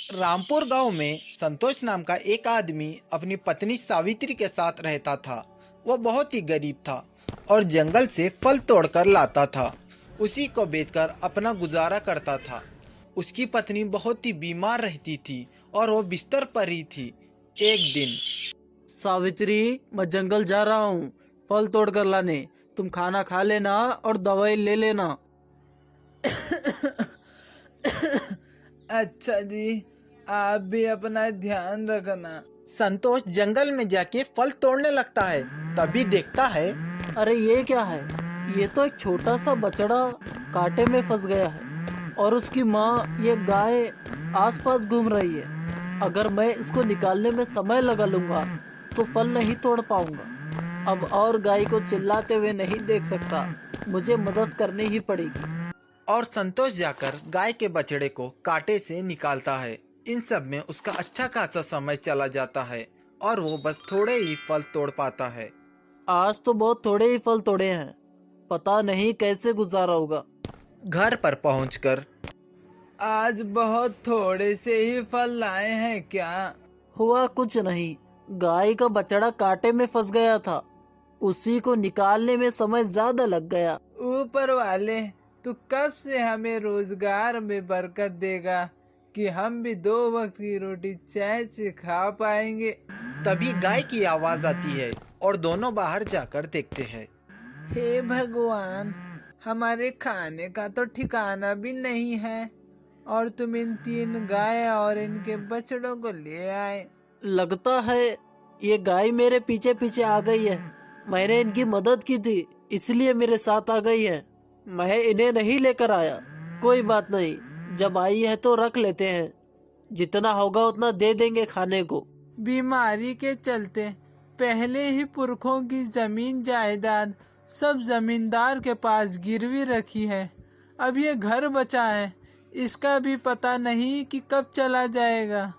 रामपुर गांव में संतोष नाम का एक आदमी अपनी पत्नी सावित्री के साथ रहता था। वह बहुत ही गरीब था और जंगल से फल तोड़कर लाता था। उसी को बेचकर अपना गुजारा करता था। उसकी पत्नी बहुत ही बीमार रहती थी और वो बिस्तर पर ही थी। एक दिन सावित्री, मैं जंगल जा रहा हूँ फल तोड़ कर लाने। तुम खाना खा लेना और दवाई ले लेना। अच्छा जी, आप भी अपना ध्यान रखना। संतोष जंगल में जाके फल तोड़ने लगता है। तभी देखता है अरे ये क्या है? ये तो एक छोटा सा बछड़ा कांटे में फंस गया है और उसकी माँ ये गाय आसपास घूम रही है। अगर मैं इसको निकालने में समय लगा लूंगा तो फल नहीं तोड़ पाऊंगा। अब और गाय को चिल्लाते हुए नहीं देख सकता, मुझे मदद करनी ही पड़ेगी। और संतोष जाकर गाय के बछड़े को कांटे से निकालता है। इन सब में उसका अच्छा खासा समय चला जाता है और वो बस थोड़े ही फल तोड़ पाता है। आज तो बहुत थोड़े ही फल तोड़े हैं, पता नहीं कैसे गुजारा होगा। घर पर पहुंचकर आज बहुत थोड़े से ही फल लाए हैं क्या? हुआ कुछ नहीं, गाय का बछड़ा कांटे में फंस गया था। उसी को निकालने में समय ज्यादा लग गया। ऊपर वाले, तू कब से हमें रोजगार में बरकत देगा कि हम भी 2 वक्त की रोटी चैन से खा पाएंगे। तभी गाय की आवाज आती है और दोनों बाहर जाकर देखते हैं। हे भगवान, हमारे खाने का तो ठिकाना भी नहीं है और तुम इन 3 गाय और इनके बछड़ों को ले आए। लगता है ये गाय मेरे पीछे पीछे आ गई है। मैंने इनकी मदद की थी इसलिए मेरे साथ आ गई है। मैं इन्हें नहीं लेकर आया। कोई बात नहीं, जब आई है तो रख लेते हैं। जितना होगा उतना दे देंगे खाने को। बीमारी के चलते पहले ही पुरखों की जमीन जायदाद सब जमींदार के पास गिरवी रखी है। अब ये घर बचा है, इसका भी पता नहीं कि कब चला जाएगा।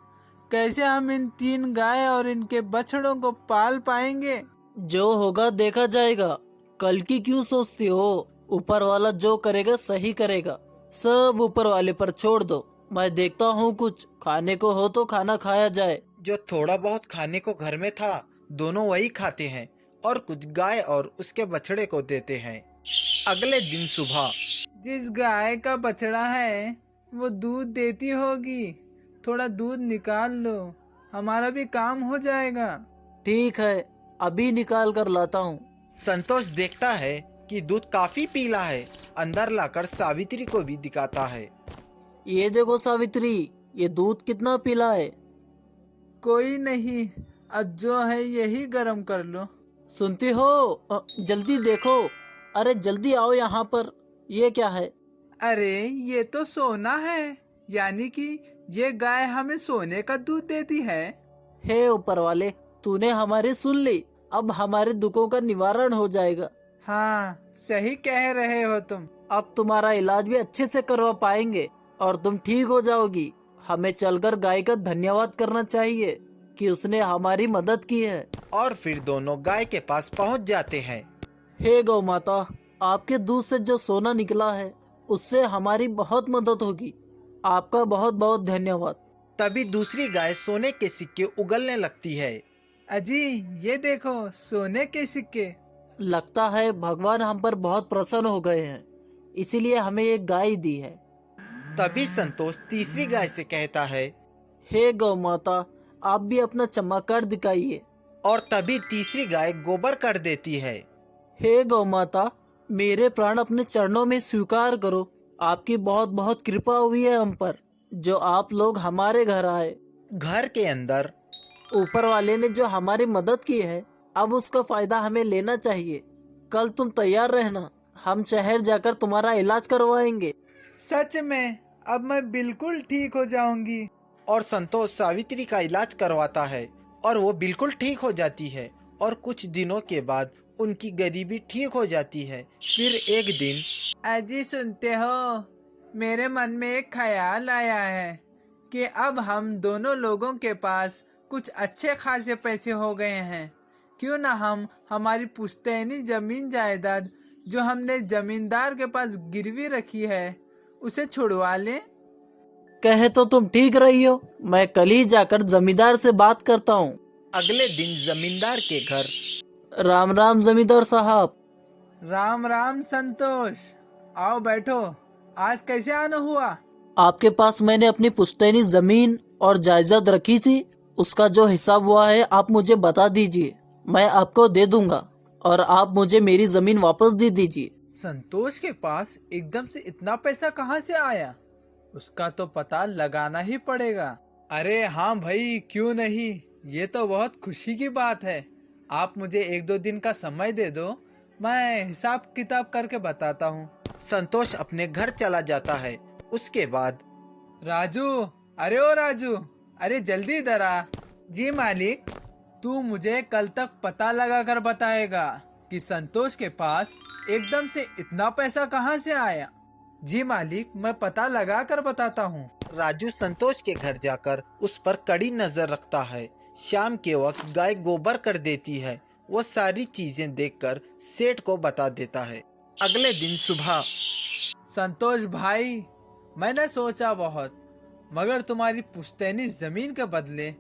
कैसे हम इन 3 गाय और इनके बछड़ों को पाल पाएंगे? जो होगा देखा जाएगा। कल की क्यों सोचती हो? ऊपर वाला जो करेगा सही करेगा। सब ऊपर वाले पर छोड़ दो। मैं देखता हूँ, कुछ खाने को हो तो खाना खाया जाए। जो थोड़ा बहुत खाने को घर में था दोनों वही खाते हैं और कुछ गाय और उसके बछड़े को देते हैं। अगले दिन सुबह जिस गाय का बछड़ा है वो दूध देती होगी, थोड़ा दूध निकाल लो, हमारा भी काम हो जाएगा। ठीक है, अभी निकाल कर लाता हूँ। संतोष देखता है कि दूध काफी पीला है। अंदर लाकर सावित्री को भी दिखाता है। ये देखो सावित्री, ये दूध कितना पीला है। कोई नहीं, अब जो है यही गरम कर लो। सुनती हो? जल्दी देखो। अरे जल्दी आओ यहाँ पर। ये क्या है? अरे ये तो सोना है, यानी कि ये गाय हमें सोने का दूध देती है। हे ऊपर वाले, तूने हमारी सुन ली। अब हमारे दुखों का निवारण हो जाएगा। हाँ, सही कह रहे हो तुम। अब तुम्हारा इलाज भी अच्छे से करवा पाएंगे और तुम ठीक हो जाओगी। हमें चलकर गाय का धन्यवाद करना चाहिए कि उसने हमारी मदद की है। और फिर दोनों गाय के पास पहुंच जाते हैं। हे गौ माता, आपके दूध से जो सोना निकला है उससे हमारी बहुत मदद होगी। आपका बहुत बहुत धन्यवाद। तभी दूसरी गाय सोने के सिक्के उगलने लगती है। अजी, ये देखो सोने के सिक्के। लगता है भगवान हम पर बहुत प्रसन्न हो गए हैं, इसीलिए हमें एक गाय दी है। तभी संतोष तीसरी गाय से कहता है। हे गौ माता, आप भी अपना चमत्कार दिखाइए। और तभी तीसरी गाय गोबर कर देती है। हे गौ माता, मेरे प्राण अपने चरणों में स्वीकार करो। आपकी बहुत बहुत कृपा हुई है हम पर, जो आप लोग हमारे घर आए। घर के अंदर ऊपर वाले ने जो हमारी मदद की है, अब उसका फायदा हमें लेना चाहिए। कल तुम तैयार रहना, हम शहर जाकर तुम्हारा इलाज करवाएंगे। सच में? अब मैं बिल्कुल ठीक हो जाऊंगी। और संतोष सावित्री का इलाज करवाता है और वो बिल्कुल ठीक हो जाती है। और कुछ दिनों के बाद उनकी गरीबी ठीक हो जाती है। फिर एक दिन अजी सुनते हो, मेरे मन में एक ख्याल आया है कि अब हम दोनों लोगों के पास कुछ अच्छे खासे पैसे हो गए हैं। क्यों ना हम हमारी पुश्तैनी जमीन जायदाद जो हमने जमींदार के पास गिरवी रखी है उसे छुड़वा लें। कहे तो तुम ठीक रही हो, मैं कल ही जाकर जमींदार से बात करता हूँ। अगले दिन जमींदार के घर राम राम जमींदार साहब। राम राम संतोष, आओ बैठो। आज कैसे आना हुआ? आपके पास मैंने अपनी पुश्तैनी जमीन और जायदाद रखी थी, उसका जो हिसाब हुआ है आप मुझे बता दीजिए, मैं आपको दे दूंगा और आप मुझे मेरी जमीन वापस दे दीजिए। संतोष के पास एकदम से इतना पैसा कहाँ से आया? उसका तो पता लगाना ही पड़ेगा। अरे हाँ भाई, क्यों नहीं, ये तो बहुत खुशी की बात है। आप मुझे 1-2 दिन का समय दे दो, मैं हिसाब किताब करके बताता हूँ। संतोष अपने घर चला जाता है। उसके बाद राजू, अरे ओ राजू, अरे जल्दी इधर आ। जी मालिक। तू मुझे कल तक पता लगा कर बताएगा कि संतोष के पास एकदम से इतना पैसा कहाँ से आया। जी मालिक, मैं पता लगा कर बताता हूँ। राजू संतोष के घर जाकर उस पर कड़ी नजर रखता है। शाम के वक्त गाय गोबर कर देती है। वो सारी चीजें देखकर सेठ को बता देता है। अगले दिन सुबह संतोष भाई, मैंने सोचा बहुत, मगर तुम्हारी पुश्तैनी जमीन के बदले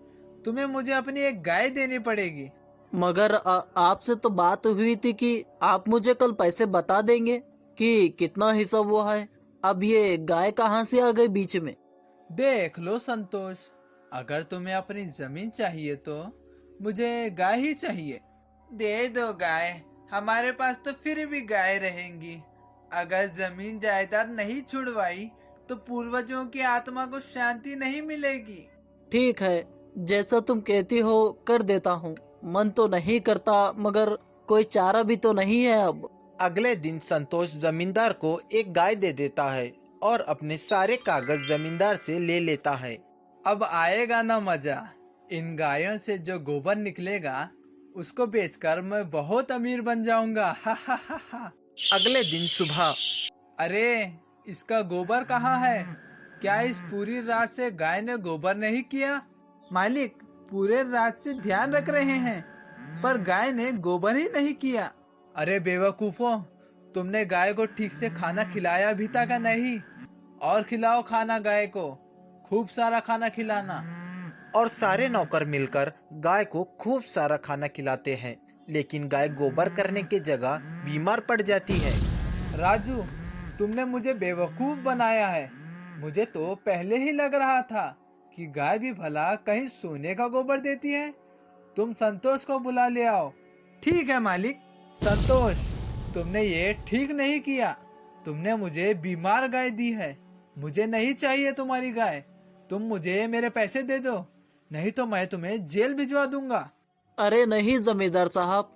तुम्हें मुझे अपनी एक गाय देनी पड़ेगी। मगर आपसे तो बात हुई थी कि आप मुझे कल पैसे बता देंगे कि कितना हिसाब हुआ है। अब ये गाय कहाँ से आ गई बीच में? देख लो संतोष, अगर तुम्हें अपनी जमीन चाहिए तो मुझे गाय ही चाहिए। दे दो गाय, हमारे पास तो फिर भी गाय रहेंगी। अगर जमीन जायदाद नहीं छुड़वाई तो पूर्वजों की आत्मा को शांति नहीं मिलेगी। ठीक है, जैसा तुम कहती हो कर देता हूँ। मन तो नहीं करता, मगर कोई चारा भी तो नहीं है अब। अगले दिन संतोष जमींदार को एक गाय दे देता है और अपने सारे कागज जमींदार से ले लेता है। अब आएगा ना मजा। इन गायों से जो गोबर निकलेगा उसको बेचकर मैं बहुत अमीर बन जाऊंगा। हा हा हा हा। अगले दिन सुबह अरे, इसका गोबर कहाँ है? क्या इस पूरी रात से गाय ने गोबर नहीं किया? मालिक, पूरे रात से ध्यान रख रहे हैं पर गाय ने गोबर ही नहीं किया। अरे बेवकूफों, तुमने गाय को ठीक से खाना खिलाया भी था क्या? नहीं, और खिलाओ खाना गाय को, खूब सारा खाना खिलाना। और सारे नौकर मिलकर गाय को खूब सारा खाना खिलाते हैं, लेकिन गाय गोबर करने की जगह बीमार पड़ जाती है। राजू, तुमने मुझे बेवकूफ बनाया है। मुझे तो पहले ही लग रहा था कि गाय भी भला कहीं सोने का गोबर देती है। तुम संतोष को बुला ले आओ। ठीक है मालिक। संतोष, तुमने ये ठीक नहीं किया। तुमने मुझे बीमार गाय दी है। मुझे नहीं चाहिए तुम्हारी गाय। तुम मुझे मेरे पैसे दे दो, नहीं तो मैं तुम्हें जेल भिजवा दूंगा। अरे नहीं जमींदार साहब,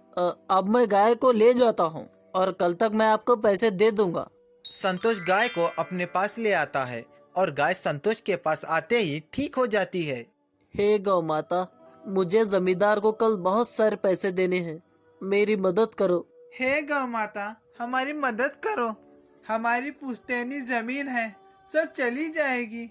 अब मैं गाय को ले जाता हूँ और कल तक मैं आपको पैसे दे दूंगा। संतोष गाय को अपने पास ले आता है और गाय संतोष के पास आते ही ठीक हो जाती है। हे गौ माता, मुझे जमींदार को कल बहुत सारे पैसे देने हैं, मेरी मदद करो। हे गौ माता, हमारी मदद करो। हमारी पुश्तैनी जमीन है, सब चली जाएगी,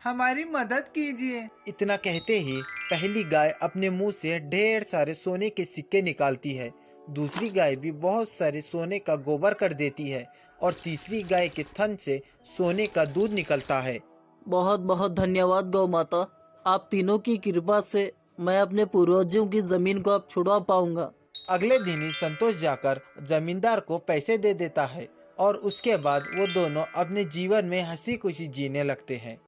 हमारी मदद कीजिए। इतना कहते ही पहली गाय अपने मुंह से ढेर सारे सोने के सिक्के निकालती है। दूसरी गाय भी बहुत सारे सोने का गोबर कर देती है और तीसरी गाय के थन से सोने का दूध निकलता है। बहुत बहुत धन्यवाद गौ माता, आप तीनों की कृपा से मैं अपने पूर्वजों की जमीन को अब छुड़वा पाऊंगा। अगले दिन ही संतोष जाकर जमींदार को पैसे दे देता है और उसके बाद वो दोनों अपने जीवन में हंसी खुशी जीने लगते हैं।